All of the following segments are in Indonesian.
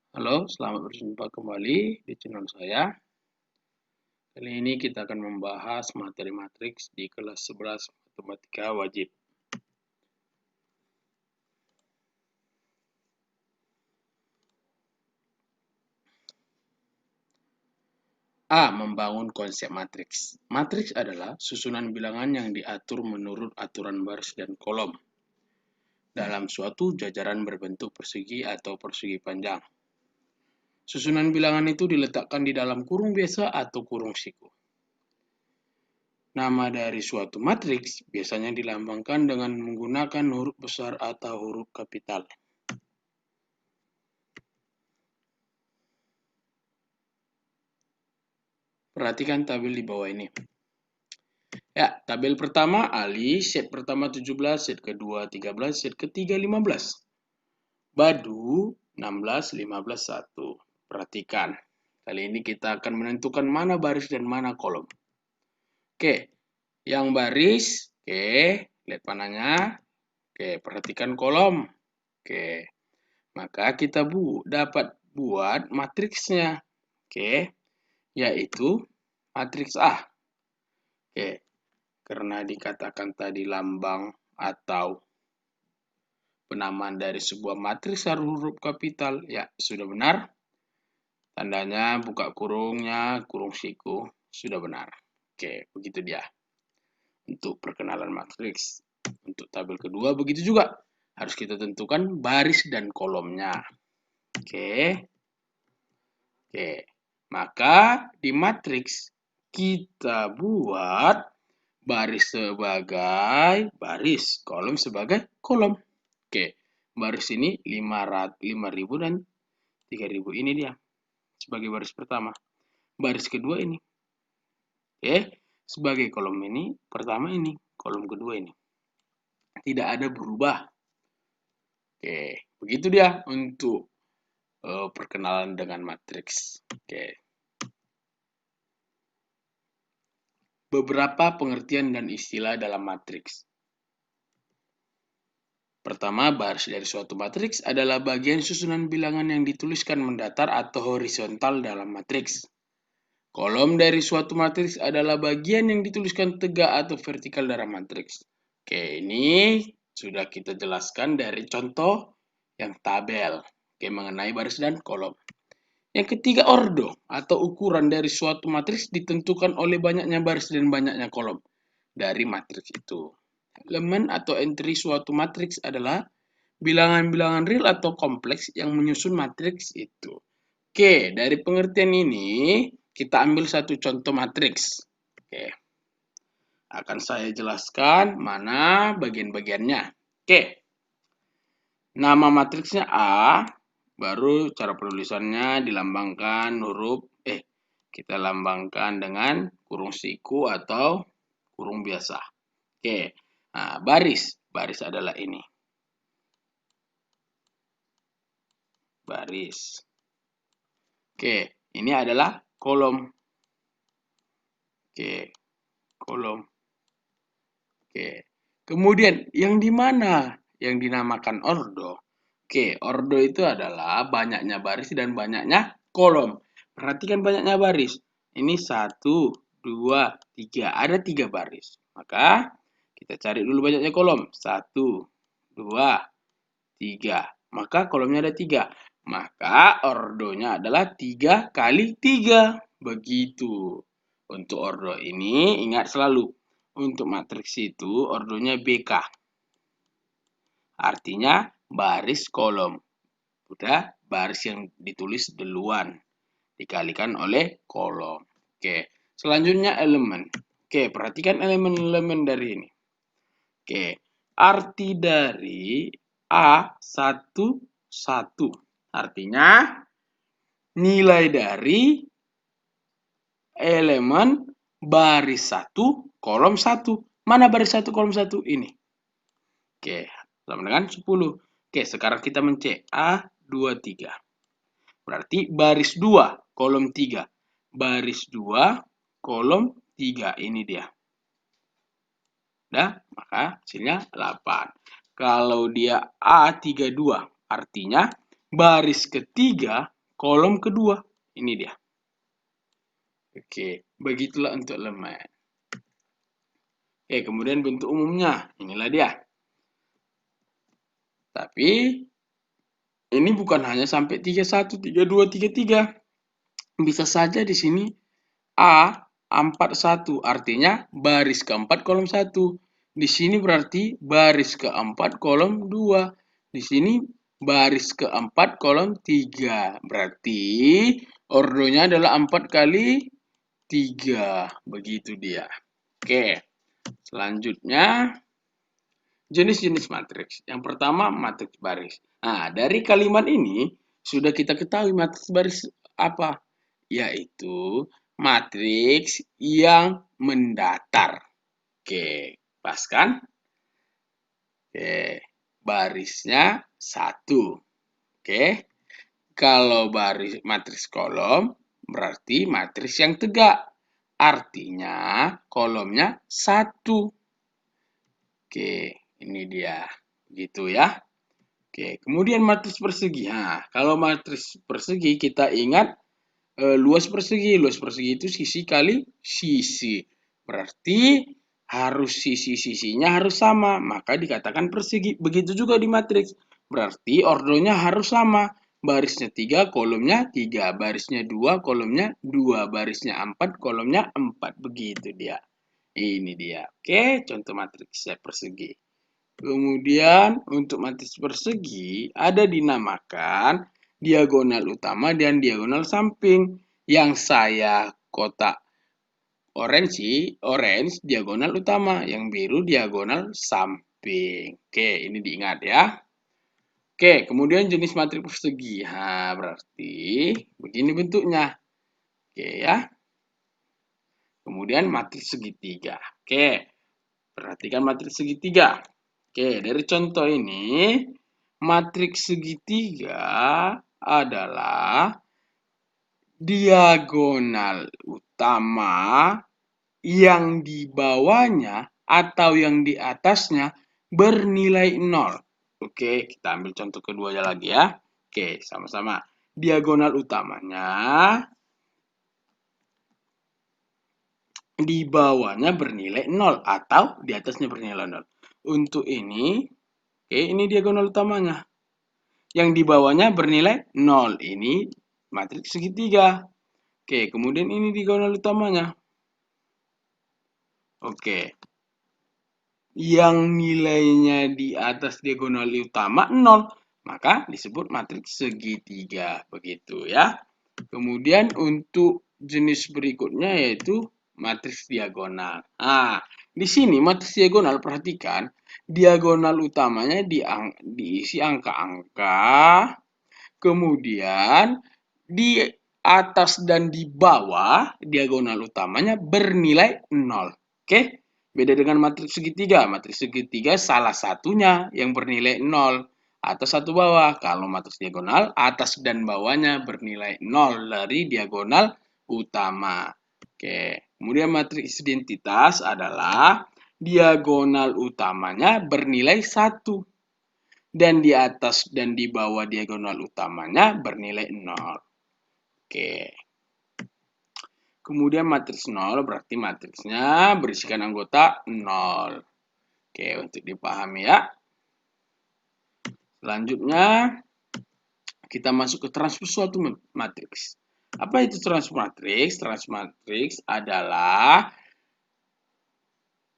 Halo, selamat berjumpa kembali di channel saya. Kali ini kita akan membahas materi matriks di kelas 11 Matematika Wajib. A. Membangun konsep matriks. Matriks adalah susunan bilangan yang diatur menurut aturan baris dan kolom dalam suatu jajaran berbentuk persegi atau persegi panjang. Susunan bilangan itu diletakkan di dalam kurung biasa atau kurung siku. Nama dari suatu matriks biasanya dilambangkan dengan menggunakan huruf besar atau huruf kapital. Perhatikan tabel di bawah ini. Ya, tabel pertama Ali, set pertama 17, set kedua 13, set ketiga 15. Badu 16, 15, 1. Perhatikan. Kali ini kita akan menentukan mana baris dan mana kolom. Oke, yang baris, oke, lihat panahnya. Oke, perhatikan kolom. Oke, maka kita dapat buat matriksnya. Oke, yaitu matriks A. Oke, karena dikatakan tadi lambang atau penamaan dari sebuah matriks harus huruf kapital, ya sudah benar. Tandanya buka kurungnya, kurung siku, sudah benar. Oke, begitu dia. Untuk perkenalan matriks. Untuk tabel kedua begitu juga. Harus kita tentukan baris dan kolomnya. Oke. Oke. Maka di matriks kita buat baris sebagai baris, kolom sebagai kolom. Oke, baris ini 5.000 dan 3.000. Ini dia sebagai baris pertama. Baris kedua ini. Oke, sebagai kolom ini, pertama ini, kolom kedua ini. Tidak ada berubah. Oke, begitu dia untuk perkenalan dengan matriks. Oke. Beberapa pengertian dan istilah dalam matriks. Pertama, baris dari suatu matriks adalah bagian susunan bilangan yang dituliskan mendatar atau horizontal dalam matriks. Kolom dari suatu matriks adalah bagian yang dituliskan tegak atau vertikal dalam matriks. Oke, ini sudah kita jelaskan dari contoh yang tabel. Oke, mengenai baris dan kolom. Yang ketiga, ordo atau ukuran dari suatu matriks ditentukan oleh banyaknya baris dan banyaknya kolom dari matriks itu. Elemen atau entry suatu matriks adalah bilangan-bilangan real atau kompleks yang menyusun matriks itu. Oke, dari pengertian ini kita ambil satu contoh matriks. Oke, akan saya jelaskan mana bagian-bagiannya. Oke, nama matriksnya A, baru cara penulisannya dilambangkan huruf kita lambangkan dengan kurung siku atau kurung biasa. Oke, nah, baris adalah ini. Baris. Oke, ini adalah kolom. Oke, kolom. Oke, kemudian yang di mana yang dinamakan ordo? Oke, ordo itu adalah banyaknya baris dan banyaknya kolom. Perhatikan banyaknya baris. Ini 1, 2, 3. Ada 3 baris. Maka kita cari dulu banyaknya kolom. 1, 2, 3. Maka kolomnya ada 3. Maka ordonya adalah 3 kali 3. Begitu. Untuk ordo ini ingat selalu. Untuk matriks itu ordonya BK. Artinya baris kolom. Udah baris yang ditulis duluan. Dikalikan oleh kolom. Oke. Selanjutnya elemen. Oke, perhatikan elemen-elemen dari ini. Oke. Arti dari A11. Artinya nilai dari elemen baris 1, kolom 1. Mana baris 1, kolom 1? Ini. Oke, sama dengan 10. Oke, sekarang kita mencek A23. Berarti baris 2, kolom 3. Baris 2, kolom 3. Ini dia. Nah, maka hasilnya 8. Kalau dia A32, artinya baris ketiga, kolom kedua. Ini dia. Oke, begitulah untuk elemen. Oke, kemudian bentuk umumnya. Inilah dia. Tapi ini bukan hanya sampai 31, 32, 33. Bisa saja di sini A41, artinya baris keempat kolom 1. Di sini berarti baris keempat kolom 2. Di sini baris keempat kolom 3. Berarti ordonya adalah 4 kali 3. Begitu dia. Oke, selanjutnya jenis-jenis matriks. Yang pertama, matriks baris. Nah, dari kalimat ini sudah kita ketahui matriks baris apa? Yaitu matriks yang mendatar. Oke, pas kan? Oke, barisnya 1. Oke, kalau baris matriks kolom berarti matriks yang tegak. Artinya kolomnya 1. Oke, ini dia. Gitu ya. Oke, kemudian matriks persegi. Nah, kalau matriks persegi kita ingat luas persegi. Luas persegi itu sisi kali sisi. Berarti harus sisi-sisinya harus sama. Maka dikatakan persegi. Begitu juga di matriks. Berarti ordonya harus sama. Barisnya 3, kolomnya 3. Barisnya 2, kolomnya 2. Barisnya 4, kolomnya 4. Begitu dia. Ini dia. Oke, contoh matriks persegi. Kemudian untuk matriks persegi ada dinamakan diagonal utama dan diagonal samping. Yang saya kotak orange diagonal utama, yang biru diagonal samping. Oke, ini diingat ya. Oke, kemudian jenis matriks persegi. Nah, berarti begini bentuknya. Oke ya. Kemudian matriks segitiga. Oke, perhatikan matriks segitiga. Oke, dari contoh ini, matriks segitiga adalah diagonal utama yang di bawahnya atau yang di atasnya bernilai 0. Oke, kita ambil contoh keduanya lagi ya. Oke, sama-sama. Diagonal utamanya di bawahnya bernilai 0 atau di atasnya bernilai 0. Untuk ini, oke, ini diagonal utamanya. Yang di bawahnya bernilai 0. Ini matriks segitiga. Oke, kemudian ini diagonal utamanya. Oke. Yang nilainya di atas diagonal utama 0. Maka disebut matriks segitiga. Begitu ya. Kemudian untuk jenis berikutnya yaitu matriks diagonal. Nah, di sini matriks diagonal, perhatikan, diagonal utamanya diisi angka-angka, kemudian di atas dan di bawah diagonal utamanya bernilai 0. Oke, beda dengan matriks segitiga. Matriks segitiga salah satunya yang bernilai 0. Atas satu bawah. Kalau matriks diagonal, atas dan bawahnya bernilai 0 dari diagonal utama. Oke, kemudian matriks identitas adalah diagonal utamanya bernilai 1. Dan di atas dan di bawah diagonal utamanya bernilai 0. Oke. Kemudian matriks 0 berarti matriksnya berisikan anggota 0. Oke, untuk dipahami ya. Selanjutnya, kita masuk ke transpos suatu matriks. Apa itu transpos matriks? Transpos matriks adalah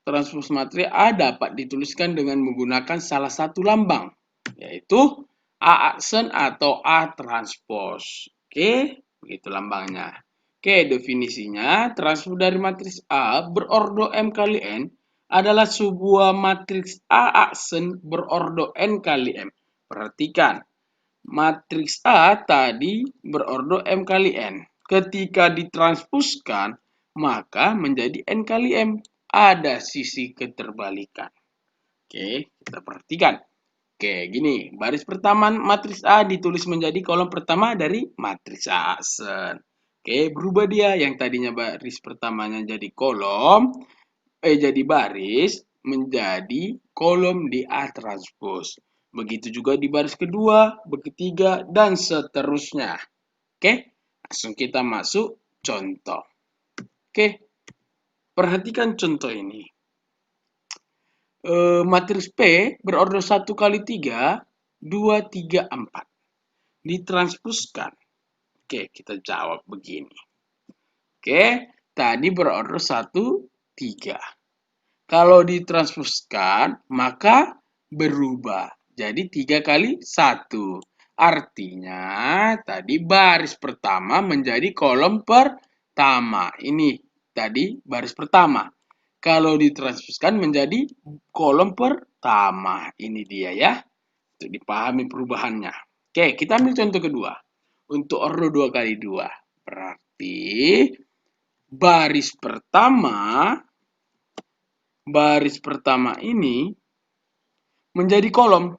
transpos matriks A dapat dituliskan dengan menggunakan salah satu lambang, yaitu A aksen atau A transpos. Oke, begitu lambangnya. Oke, definisinya, transpos dari matriks A berordo M kali N adalah sebuah matriks A aksen berordo N kali M. Perhatikan, matriks A tadi berordo M kali N. Ketika ditranspuskan, maka menjadi N kali M. Ada sisi keterbalikan. Oke, kita perhatikan. Oke, gini. Baris pertama matriks A ditulis menjadi kolom pertama dari matriks A aksen. Oke, berubah dia. Yang tadinya baris pertamanya jadi kolom, jadi baris, menjadi kolom di A transpos. Begitu juga di baris kedua, ketiga, dan seterusnya. Oke, langsung kita masuk contoh. Oke, perhatikan contoh ini. Matriks P berorder 1 kali 3, 2, 3, 4. Ditranspuskan. Oke, kita jawab begini. Oke, tadi berorder 1, 3. Kalau ditranspuskan, maka berubah. Jadi 3 kali 1. Artinya, tadi baris pertama menjadi kolom pertama. Ini tadi baris pertama. Kalau ditranspuskan menjadi kolom pertama. Ini dia ya. Untuk dipahami perubahannya. Oke, kita ambil contoh kedua. Untuk order 2 kali 2. Berarti baris pertama ini menjadi kolom.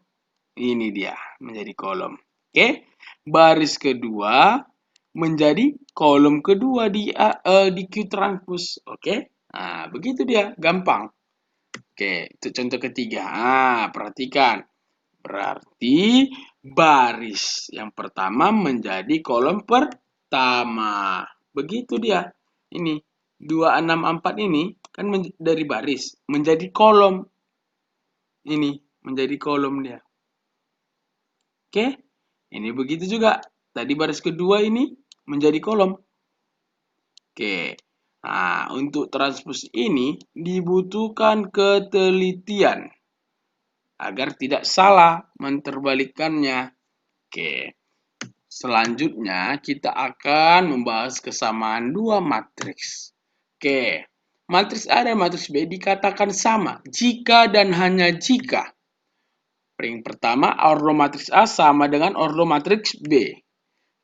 Ini dia, menjadi kolom. Oke. Baris kedua menjadi kolom kedua di Q transpose. Oke. Nah, begitu dia, gampang. Oke, itu contoh ketiga. Nah, perhatikan. Berarti baris yang pertama menjadi kolom pertama. Begitu dia. Ini 264 ini kan dari baris menjadi kolom. Ini menjadi kolom dia. Oke. Ini begitu juga. Tadi baris kedua ini menjadi kolom. Oke. Nah, untuk transpose ini dibutuhkan ketelitian agar tidak salah menterbalikkannya. Oke. Selanjutnya kita akan membahas kesamaan dua matriks. Oke. Matriks A dan matriks B dikatakan sama jika dan hanya jika ring pertama ordo matriks A sama dengan ordo matriks B.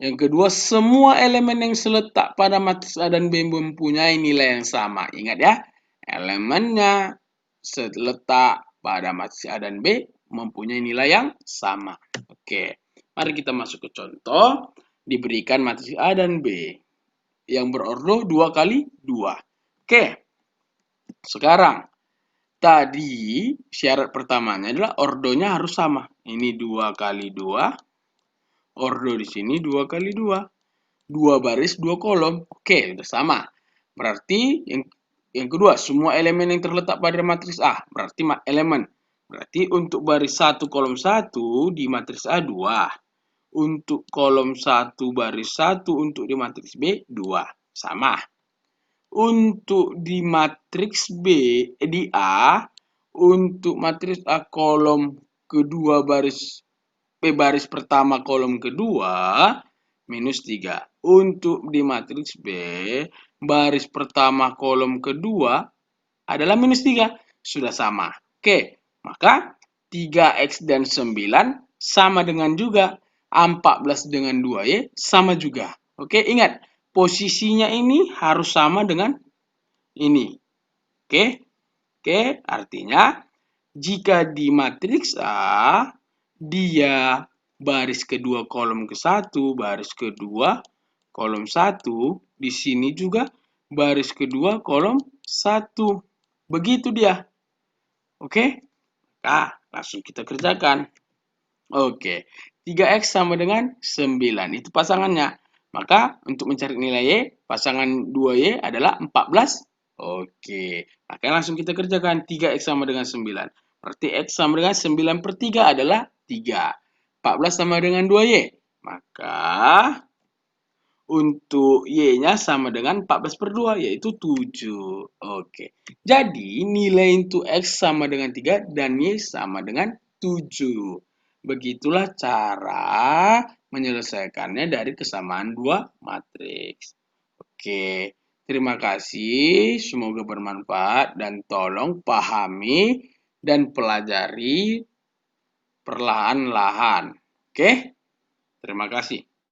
Yang kedua, semua elemen yang seletak pada matriks A dan B mempunyai nilai yang sama. Ingat ya, elemennya seletak pada matriks A dan B mempunyai nilai yang sama. Oke, mari kita masuk ke contoh. Diberikan matriks A dan B yang berordo 2 kali 2. Oke, sekarang tadi syarat pertamanya adalah ordonya harus sama. Ini 2 kali 2. Ordo di sini 2 kali 2. 2 baris, 2 kolom. Oke, sudah sama. Berarti yang kedua, semua elemen yang terletak pada matriks A. Berarti elemen. Berarti untuk baris 1 kolom 1 di matriks A 2. Untuk kolom 1 baris 1 untuk di matriks B 2. Sama. Untuk di matriks B, di A, untuk matriks A kolom kedua baris pertama kolom kedua minus 3. Untuk di matriks B, baris pertama kolom kedua adalah minus 3. Sudah sama. Oke, maka 3X dan 9 sama dengan juga. 14 dengan 2Y sama juga. Oke, ingat. Posisinya ini harus sama dengan ini. Oke, artinya jika di matriks A, dia baris kedua kolom ke-1, baris kedua kolom 1, di sini juga baris kedua kolom 1. Begitu dia. Oke? Nah, langsung kita kerjakan. Oke, 3X sama dengan 9. Itu pasangannya. Maka untuk mencari nilai Y, pasangan 2Y adalah 14. Oke, maka langsung kita kerjakan. 3X sama dengan 9. Berarti X sama dengan 9 per 3 adalah 3. 14 sama dengan 2Y. Maka untuk Y-nya sama dengan 14 per 2, yaitu 7. Oke, jadi nilai untuk X sama dengan 3 dan Y sama dengan 7. Begitulah cara menyelesaikannya dari kesamaan dua matriks. Oke, terima kasih. Semoga bermanfaat dan tolong pahami dan pelajari perlahan-lahan. Oke, terima kasih.